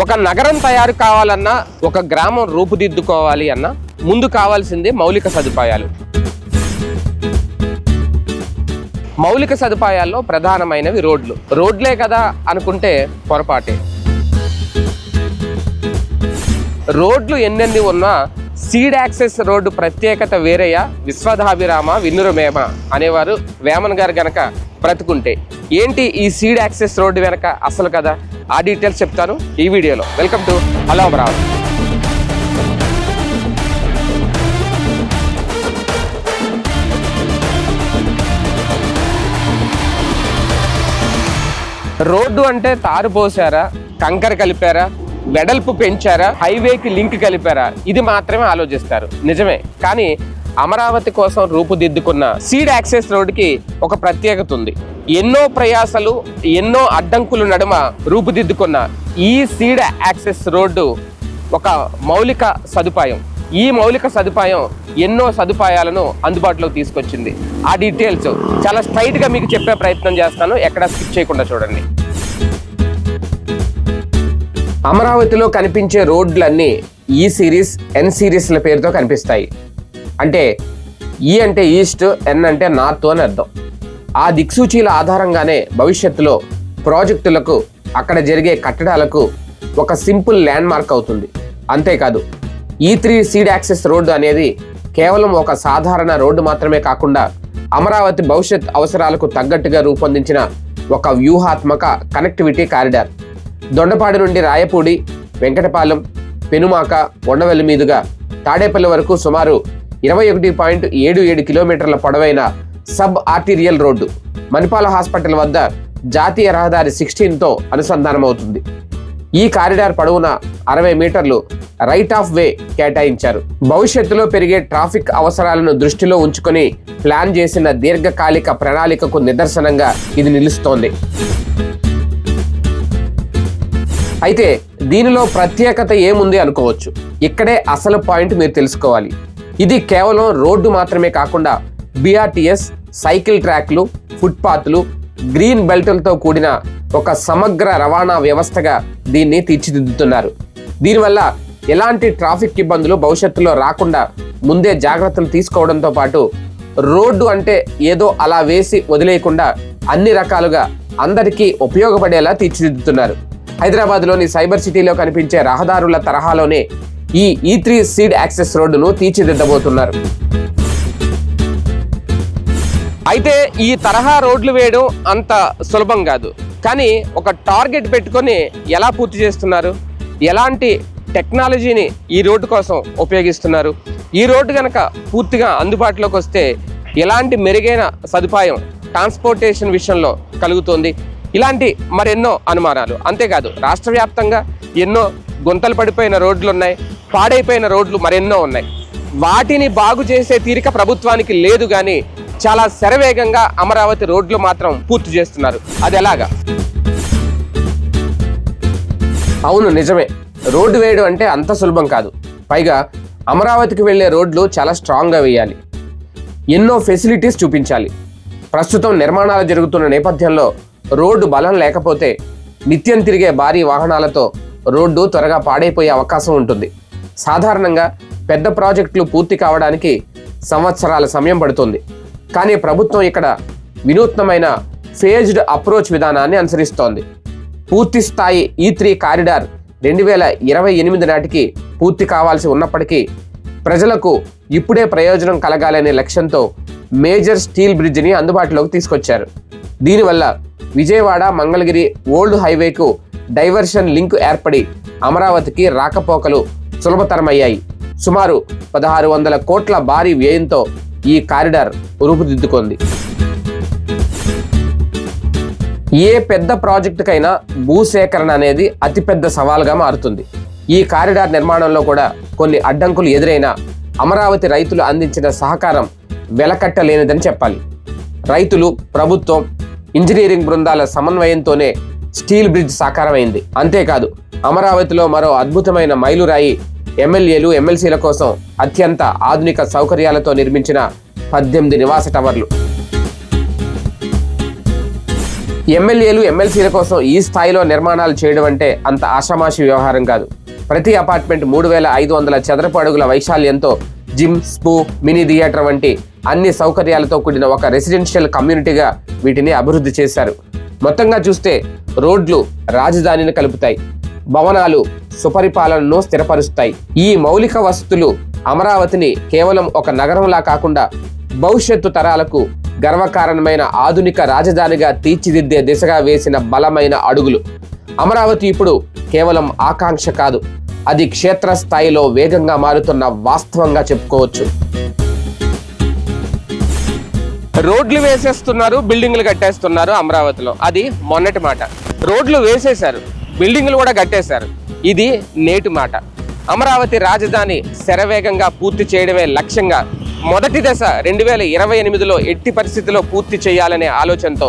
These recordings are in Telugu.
ఒక నగరం తయారు కావాలన్నా, ఒక గ్రామం రూపుదిద్దుకోవాలి అన్నా ముందు కావాల్సిందే మౌలిక సదుపాయాలు. మౌలిక సదుపాయాల్లో ప్రధానమైనవి రోడ్లే కదా అనుకుంటే పొరపాటే. రోడ్లు ఎన్నెన్ని ఉన్నా సీడ్ యాక్సెస్ రోడ్డు ప్రత్యేకత వేరయ్య, విశ్వధాభిరామ వినురమేమ అనేవారు వేమన్ గారు గనక బ్రతుకుంటే. ఏంటి ఈ సీడ్ యాక్సెస్ రోడ్డు వెనక అసలు కదా, ఆ డీటెయిల్స్ చెప్తాను ఈ వీడియోలో. Welcome to hello Amaravati. Road అంటే తారు పోసారా, కంకర కలిపారా, వెడల్పు పెంచారా, హైవేకి లింక్ కలిపారా, ఇది మాత్రమే ఆలోచిస్తారు. నిజమే, కానీ అమరావతి కోసం రూపుదిద్దుకున్న సీడ్ యాక్సెస్ రోడ్డుకి ఒక ప్రత్యేకత ఉంది. ఎన్నో ప్రయాసలు, ఎన్నో అడ్డంకుల నడుమ రూపుదిద్దుకున్న ఈ సీడ్ యాక్సెస్ రోడ్డు ఒక మౌలిక సదుపాయం. ఈ మౌలిక సదుపాయం ఎన్నో సదుపాయాలను అందుబాటులోకి తీసుకొచ్చింది. ఆ డీటెయిల్స్ చాలా స్ట్రైట్గా మీకు చెప్పే ప్రయత్నం చేస్తాను, ఎక్కడ స్కిప్ చేయకుండా చూడండి. అమరావతిలో కనిపించే రోడ్లన్నీ ఈ సిరీస్, ఎన్ సిరీస్ల పేరుతో కనిపిస్తాయి. అంటే ఈ అంటే ఈస్ట్, ఎన్ అంటే నార్త్ అని అర్థం. ఆ దిక్సూచీల ఆధారంగానే భవిష్యత్తులో ప్రాజెక్టులకు, అక్కడ జరిగే కట్టడాలకు ఒక సింపుల్ ల్యాండ్ మార్క్ అవుతుంది. అంతేకాదు, E3 సీడ్ యాక్సెస్ రోడ్డు అనేది కేవలం ఒక సాధారణ రోడ్డు మాత్రమే కాకుండా అమరావతి భవిష్యత్ అవసరాలకు తగ్గట్టుగా రూపొందించిన ఒక వ్యూహాత్మక కనెక్టివిటీ కారిడార్. దొండపాడు నుండి రాయపూడి, వెంకటపాలెం, పెనుమాక, ఉండవల్లి మీదుగా తాడేపల్లి వరకు సుమారు 21.77 కిలోమీటర్ల పొడవైన సబ్ ఆర్టీరియల్ రోడ్డు మణిపాల హాస్పిటల్ వద్ద జాతీయ రహదారి 16తో అనుసంధానమవుతుంది. ఈ కారిడార్ పొడవున 60 మీటర్లు రైట్ ఆఫ్ వే కేటాయించారు. భవిష్యత్తులో పెరిగే ట్రాఫిక్ అవసరాలను దృష్టిలో ఉంచుకొని ప్లాన్ చేసిన దీర్ఘకాలిక ప్రణాళికకు నిదర్శనంగా ఇది నిలుస్తోంది. అయితే దీనిలో ప్రత్యేకత ఏముంది అనుకోవచ్చు. ఇక్కడే అసలు పాయింట్ మీరు తెలుసుకోవాలి. ఇది కేవలం రోడ్డు మాత్రమే కాకుండా BRTS, సైకిల్ ట్రాక్లు, ఫుట్పాత్లు, గ్రీన్ బెల్టులతో కూడిన ఒక సమగ్ర రవాణా వ్యవస్థగా దీన్ని తీర్చిదిద్దుతున్నారు. దీనివల్ల ఎలాంటి ట్రాఫిక్ ఇబ్బందులు భవిష్యత్తులో రాకుండా ముందే జాగ్రత్తలు తీసుకోవడంతో పాటు రోడ్డు అంటే ఏదో అలా వేసి వదిలేయకుండా అన్ని రకాలుగా అందరికీ ఉపయోగపడేలా తీర్చిదిద్దుతున్నారు. హైదరాబాద్లోని సైబర్ సిటీలో కనిపించే రహదారుల తరహాలోనే ఈ E3 సీడ్ యాక్సెస్ రోడ్డును తీర్చిదిద్దబోతున్నారు. అయితే ఈ తరహా రోడ్లు వేయడం అంత సులభం కాదు. కానీ ఒక టార్గెట్ పెట్టుకొని ఎలా పూర్తి చేస్తున్నారు, ఎలాంటి టెక్నాలజీని ఈ రోడ్డు కోసం ఉపయోగిస్తున్నారు, ఈ రోడ్డు కనుక పూర్తిగా అందుబాటులోకి వస్తే ఎలాంటి మెరుగైన సదుపాయం ట్రాన్స్పోర్టేషన్ విషయంలో కలుగుతుంది, ఇలాంటి మరెన్నో అనుమానాలు. అంతేకాదు, రాష్ట్ర వ్యాప్తంగా ఎన్నో గుంతలు పడిపోయిన రోడ్లు ఉన్నాయి, పాడైపోయిన రోడ్లు మరెన్నో ఉన్నాయి. వాటిని బాగు చేసే తీరిక ప్రభుత్వానికి లేదు, కానీ చాలా శరవేగంగా అమరావతి రోడ్లు మాత్రం పూర్తి చేస్తున్నారు. అది ఎలాగా? అవును, నిజమే. రోడ్డు వేయడం అంటే అంత సులభం కాదు. పైగా అమరావతికి వెళ్లే రోడ్లు చాలా స్ట్రాంగ్గా వేయాలి, ఎన్నో ఫెసిలిటీస్ చూపించాలి. ప్రస్తుతం నిర్మాణాలు జరుగుతున్న నేపథ్యంలో రోడ్డు బలం లేకపోతే నిత్యం తిరిగే భారీ వాహనాలతో రోడ్డు త్వరగా పాడైపోయే అవకాశం ఉంటుంది. సాధారణంగా పెద్ద ప్రాజెక్టులు పూర్తి కావడానికి సంవత్సరాల సమయం పడుతుంది. కానీ ప్రభుత్వం ఇక్కడ వినూత్నమైన ఫేజ్డ్ అప్రోచ్ విధానాన్ని అనుసరిస్తోంది. పూర్తి స్థాయి E3 కారిడార్ 2028 నాటికి పూర్తి కావాల్సి ఉన్నప్పటికీ ప్రజలకు ఇప్పుడే ప్రయోజనం కలగాలనే లక్ష్యంతో మేజర్ స్టీల్ బ్రిడ్జిని అందుబాటులోకి తీసుకొచ్చారు. దీనివల్ల విజయవాడ మంగళగిరి ఓల్డ్ హైవేకు డైవర్షన్ లింక్ ఏర్పడి అమరావతికి రాకపోకలు సులభతరమయ్యాయి. సుమారు 1600 కోట్ల భారీ వ్యయంతో ఈ కారిడార్ రూపుదిద్దుకుంది. ఏ పెద్ద ప్రాజెక్టుకైనా భూసేకరణ అనేది అతిపెద్ద సవాల్గా మారుతుంది. ఈ కారిడార్ నిర్మాణంలో కూడా కొన్ని అడ్డంకులు ఎదురైనా అమరావతి రైతులు అందించిన సహకారం వెలకట్టలేనిదని చెప్పాలి. రైతులు, ప్రభుత్వం, ఇంజనీరింగ్ బృందాల సమన్వయంతోనే స్టీల్ బ్రిడ్జ్ సాకారమైంది. అంతేకాదు, అమరావతిలో మరో అద్భుతమైన మైలురాయి ఎమ్మెల్యేలు, ఎమ్మెల్సీల కోసం అత్యంత ఆధునిక సౌకర్యాలతో నిర్మించిన 18 నివాస టవర్లు. ఎమ్మెల్యేలు ఎమ్మెల్సీల కోసం ఈ స్థాయిలో నిర్మాణాలు చేయడం అంటే అంత ఆషామాషి వ్యవహారం కాదు. ప్రతి అపార్ట్మెంట్ 3500 చదరపు అడుగుల వైశాల్యంతో జిమ్, స్పూ, మినీ థియేటర్ వంటి అన్ని సౌకర్యాలతో కూడిన ఒక రెసిడెన్షియల్ కమ్యూనిటీగా వీటిని అభివృద్ధి చేశారు. మొత్తంగా చూస్తే రోడ్లు రాజధానిని కలుపుతాయి, భవనాలు సుపరిపాలనను స్థిరపరుస్తాయి. ఈ మౌలిక వసతులు అమరావతిని కేవలం ఒక నగరంలా కాకుండా భవిష్యత్తు తరాలకు గర్వకారణమైన ఆధునిక రాజధానిగా తీర్చిదిద్దే దిశగా వేసిన బలమైన అడుగులు. అమరావతి ఇప్పుడు కేవలం ఆకాంక్ష కాదు, అది క్షేత్రస్థాయిలో వేగంగా మారుతున్న వాస్తవంగా చెప్పుకోవచ్చు. రోడ్లు వేసేస్తున్నారు, బిల్డింగ్లు కట్టేస్తున్నారు అమరావతిలో. అది మొన్నటి మాట. రోడ్లు వేసేశారు, బిల్డింగ్లు కూడా కట్టేశారు. ఇది నేటి మాట. అమరావతి రాజధాని శరవేగంగా పూర్తి చేయడమే లక్ష్యంగా మొదటి దశ 2028లో ఎట్టి పరిస్థితిలో పూర్తి చేయాలనే ఆలోచనతో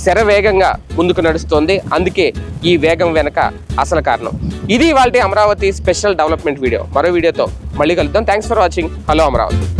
శరవేగంగా ముందుకు నడుస్తోంది. అందుకే ఈ వేగం వెనక అసలు కారణం. ఇది ఇవాల్టి అమరావతి స్పెషల్ డెవలప్మెంట్ వీడియో. మరో వీడియోతో మళ్ళీ కలుద్దాం. Thanks for watching. Hello Amaravati.